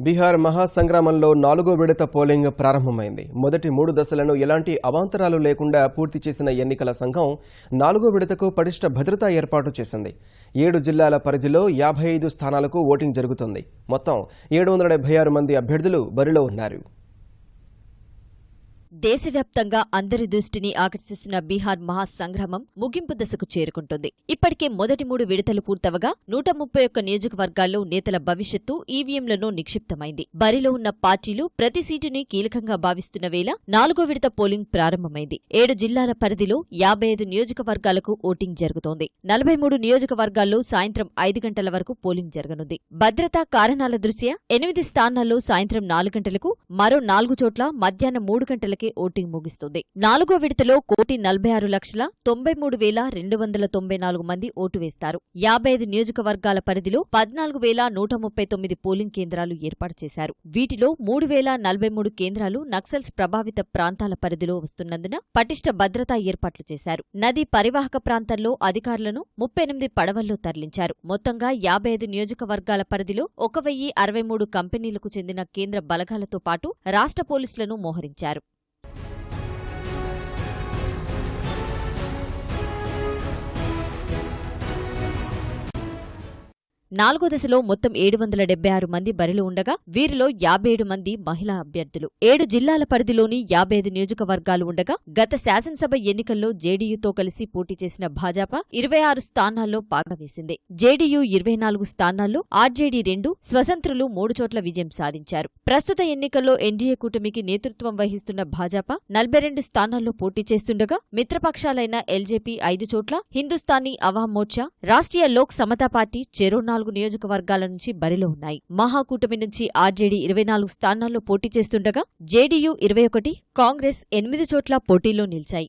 బీహార్ మహాసంగ్రామంలో 4వ విడత పోలింగ్ ప్రారంభమైంది. మొదటి 3 దశలను ఎలాంటి అవాంతరాలు లేకుండా పూర్తి చేసిన ఎన్నికల సంఘం 4వ విడతకు పటిష్ట భద్రతా ఏర్పాటు చేసింది. 7 జిల్లాల పరిధిలో 55 స్థానాలకు ఓటింగ్ జరుగుతుంది. మొత్తం 776 మంది అభ్యర్థులు బరిలో ఉన్నారు. దేశవ్యాప్తంగా అందరి దృష్టిని ఆకర్షిస్తున్న బీహార్ మహాసంగ్రామం ముగింపు దశకు చేరుకుంటుంది. ఇప్పటికే మొదటి 3 విడతలు పూర్తవగా 131 నియోజకవర్గాల్లో నేతల భవిష్యత్తు ఈవీఎంలను నిక్షిప్తమైంది. బరిలో ఉన్న పార్టీలు ప్రతి సీటుని కీలకంగా భావిస్తున్న వేళ 4వ విడత పోలింగ్ ప్రారంభమైంది. 7 జిల్లాల పరిధిలో 55 నియోజకవర్గాలకు ఓటింగ్ జరుగుతోంది. 43 నియోజకవర్గాల్లో సాయంత్రం 5 గంటల వరకు పోలింగ్ జరగనుంది. భద్రతా కారణాల దృష్ట్యా 8 స్థానాల్లో సాయంత్రం 4 గంటలకు, మరో 4 చోట్ల మధ్యాహ్నం 3 గంటలకే ఓటింగ్ ముగుస్తుంది. 4వ విడతలో 1,46,93,294 మంది ఓటు వేస్తారు. 55 నియోజకవర్గాల పరిధిలో 14,139 పోలింగ్ కేంద్రాలు ఏర్పాటు చేశారు. వీటిలో 3,043 కేంద్రాలు నక్సల్స్ ప్రభావిత ప్రాంతాల పరిధిలో వస్తున్నందున పటిష్ట భద్రతా ఏర్పాట్లు చేశారు. నదీ పరివాహక ప్రాంతాల్లో అధికారులను 38 పడవల్లో తరలించారు. మొత్తంగా 55 నియోజకవర్గాల పరిధిలో 1,063 కంపెనీలకు చెందిన కేంద్ర బలగాలతో పాటు రాష్ట్ర పోలీసులను మోహరించారు. 4వ దశలో మొత్తం 776 మంది బరిలో ఉండగా వీరిలో 57 మంది మహిళా అభ్యర్థులు. 7 జిల్లాల పరిధిలోని 55 నియోజకవర్గాలు ఉండగా గత శాసనసభ ఎన్నికల్లో జేడీయూతో కలిసి పోటీ చేసిన భాజపా 26 స్థానాల్లో పాగా వేసింది. జేడీయూ 24 స్థానాల్లో, ఆర్జేడీ 2, స్వతంత్రులు 3 చోట్ల విజయం సాధించారు. ప్రస్తుత ఎన్నికల్లో ఎన్డీఏ కూటమికి నేతృత్వం వహిస్తున్న భాజపా 42 స్థానాల్లో పోటీ చేస్తుండగా మిత్రపక్షాలైన ఎల్జేపీ 5 చోట్ల, హిందుస్థానీ అవామ్ మోర్చా, రాష్ట్రీయ లోక్ సమతా పార్టీ చెరో 4 నియోజకవర్గాల నుంచి బరిలో ఉన్నాయి. మహాకూటమి నుంచి ఆర్జేడీ 24 స్థానాల్లో పోటీ చేస్తుండగా జేడీయూ 21, కాంగ్రెస్ 8 చోట్ల పోటీలో నిలిచాయి.